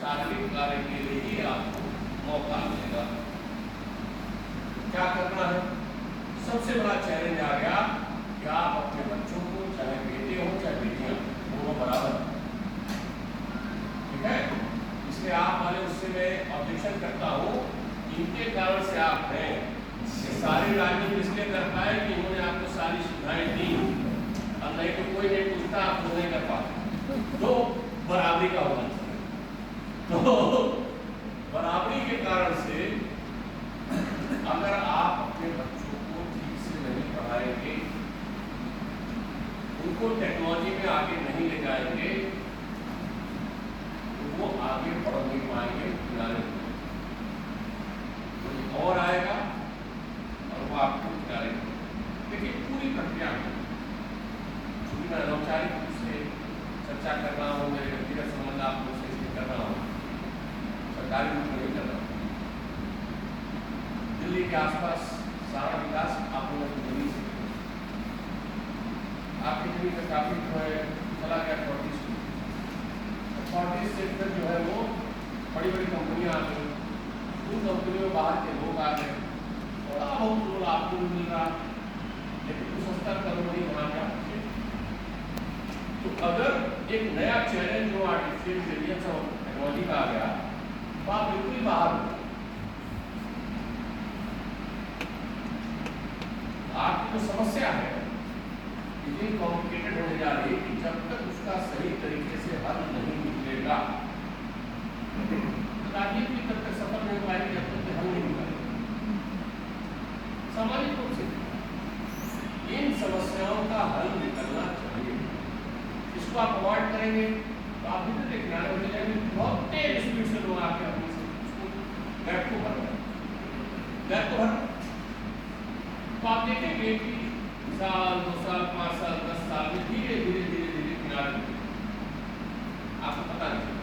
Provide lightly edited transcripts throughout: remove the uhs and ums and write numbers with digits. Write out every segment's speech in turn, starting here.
शारीरिक कार्य के लिए ही आपको मौका मिलेगा। क्या करना है? सबसे बड़ा चैलेंज आ गया कि आप अपने बच्चों को, चाहे बेटे हो चाहे बेटियां, दोनों बराबर, ठीक है? इसलिए आप वाले उससे मैं ऑब्जेक्शन करता हूँ। इनके कारण से आप हैं, ये सारी राजनीति इसलिए कर पाए कि इन्होंने आपको सारी सुविधाएं दी, और नहीं तो कोई नहीं पूछता, आप नहीं कर पाते। तो बराबरी का होना चाहिए। तो बराबरी के कारण से अगर आप अपने बच्चों को ठीक से नहीं पढ़ाएंगे, उनको टेक्नोलॉजी में आगे नहीं ले जाएंगे, तो वो आगे बढ़ नहीं पाएंगे, किनारे और आएगा और वो आपको किनारे। देखिए पूरी प्रक्रिया में चूंकि मैं अनौपचारिक रूप से चर्चा कर रहा हूँ, मेरे व्यक्तिगत संबंध आप लोग से कर रहा हूँ, सरकारी रूप में नहीं कर रहा हूँ। दिल्ली के आसपास सारा विकास आप लोगों की जमीन से, आपकी जमीन का काफी जो है चला गया 40 सेक्टर जो है वो बड़ी बड़ी कंपनियां आ गई, उन कंपनियों में बाहर के लोग आ गए, थोड़ा बहुत रोल आपको भी मिल रहा, लेकिन उस स्तर पर नहीं वहां जा। तो अगर एक नया चैलेंज जो आर्टिफिशियल इंटेलिजेंस और टेक्नोलॉजी का आ गया, तो आप बिल्कुल ही बाहर हो। आपकी जो समस्या है इतनी कॉम्प्लिकेटेड होने जा रही है कि जब तक उसका सही तरीके से हल नहीं निकलेगा, राजनीति भी तब तक सफल नहीं हो पाएगी जब तक हल नहीं निकलेगा। सामाजिक रूप से इन समस्याओं का हल निकलना चाहिए। इसको आप अवॉइड करेंगे तो आप भी तो किनारे हो जाएंगे। बहुत तेज स्पीड से लोग आके अपने गैप को भर तो आप देखेंगे कि साल 2 साल 5 साल 10 साल में धीरे धीरे धीरे धीरे किनारे आपको पता नहीं,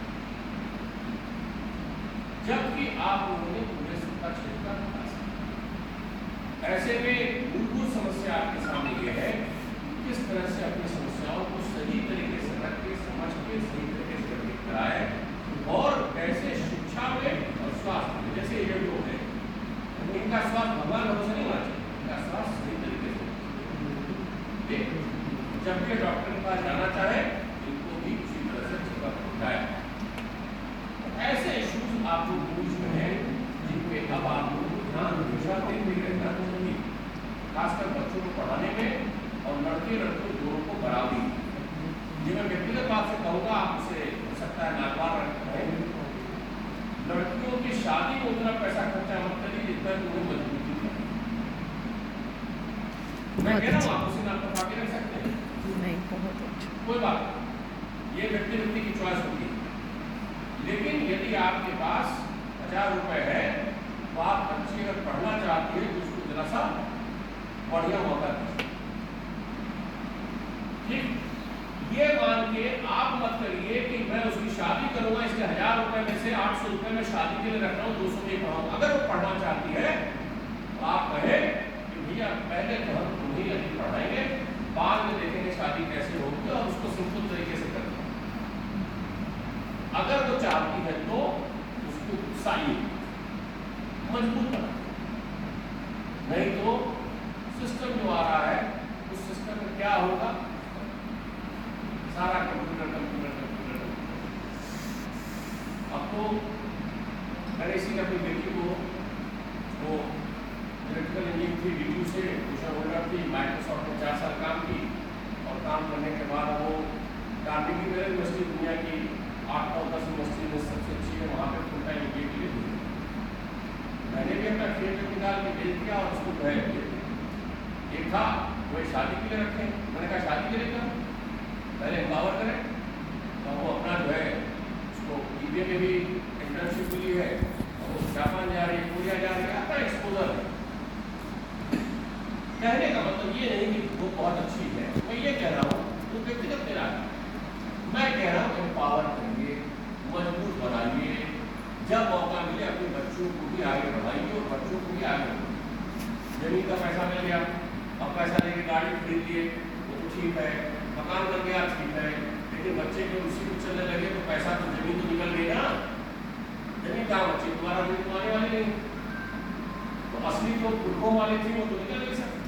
जबकि आप लोगों ने पूरे सत्ता क्षेत्र का विकास किया। ऐसे में मूलभूत समस्या आपके सामने ये है किस तरह से अपनी समस्याओं को सही तरीके से रख के, समझ के, सही तरीके से ठीक कराए, और कैसे शिक्षा में और स्वास्थ्य में, जैसे ये लोग हैं इनका स्वास्थ्य भगवान भरोसे नहीं होना चाहिए, इनका स्वास्थ्य सही तरीके से, जब भी डॉक्टर के पास जाना चाहे इनको भी उसी तरह से चेकअप होता है। ऐसे इश्यूज आप लोग न्यूज में हैं जिनपे अब आप लोग ध्यान हमेशा देते रहना चाहिए, खासकर बच्चों को पढ़ाने में और लड़के लड़कों दोनों को बराबरी। ये मैं व्यक्तिगत बात से कहूँगा, आपसे हो सकता है नागवार रहे, लड़कियों की शादी में उतना पैसा खर्चा मत करिए जितना उन्हें मजबूती है। मैं कह रहा हूँ आप उसे नाम पर रख सकते हैं, नहीं बहुत अच्छा, कोई बात नहीं, ये व्यक्ति की चॉइस होती है। लेकिन यदि आपके पास 1000 रुपए है तो आप बच्ची अगर पढ़ना चाहती है तो उसको जरा सा बढ़िया मौका दीजिए। ठीक, ये मान के आप मत करिए कि मैं उसकी शादी करूंगा इसलिए 1000 रुपए में से 800 रुपए में शादी के लिए रख रहा हूँ, 200 में पढ़ाऊंगा। अगर वो पढ़ना चाहती है तो आप कहे कि भैया पहले तो हम तुम्हें यदि पढ़ाएंगे, बाद में देखेंगे शादी कैसे होगी, और उसको सिंपल तरीके से करेंगे। अगर वो चाहती है तो उसको उत्साही मजबूत बना, नहीं तो सिस्टम जो आ रहा है उस सिस्टम में क्या होगा, सारा कंप्यूटर कंप्यूटर कंप्यूटर। अब तो मैंने इसी अपनी बेटी को वो इलेक्ट्रिकल इंजीनियरिंग थी, DTU से ट्यूशन होल्डर थी, माइक्रोसॉफ्ट में 4 साल काम की, और काम करने के बाद वो कार्नेगी मेलन यूनिवर्सिटी दुनिया की 8 और 10 यूनिवर्सिटी में सबसे अच्छी है, वहाँ पे फुल टाइम MBA के लिए मैंने भी अपना फील्ड निकाल के भेज दिया और उसको जो है एक था वो शादी के लिए रखे, मैंने कहा शादी के लिए करो, पहले एम्पावर करें, तो वो अपना जो है उसको EBA में भी इंटर्नशिप मिली है, और वो जापान जा रही है, कोरिया जा रही है, अपना एक्सपोजर है। कहने का मतलब ये नहीं कि वो बहुत अच्छी है, मैं ये कह रहा हूँ वो व्यक्तिगत मेरा है, मैं कह रहा हूँ एम्पावर करिए, मजबूत बनाइए, जब मौका मिले अपने बच्चों को भी आगे बढ़ाइए और बच्चों को भी आगे बढ़ाइए। जमीन का पैसा मिल गया, अब पैसा लेके गाड़ी खरीद लिए वो तो ठीक है, मकान बन गया ठीक है, लेकिन बच्चे के उसी को चलने लगे तो पैसा तो जमीन तो निकल गई ना, बच्चे दोबारा आने वाले नहीं। तो असली जो पुरखों वाले थे वो तो निकल नहीं सकते।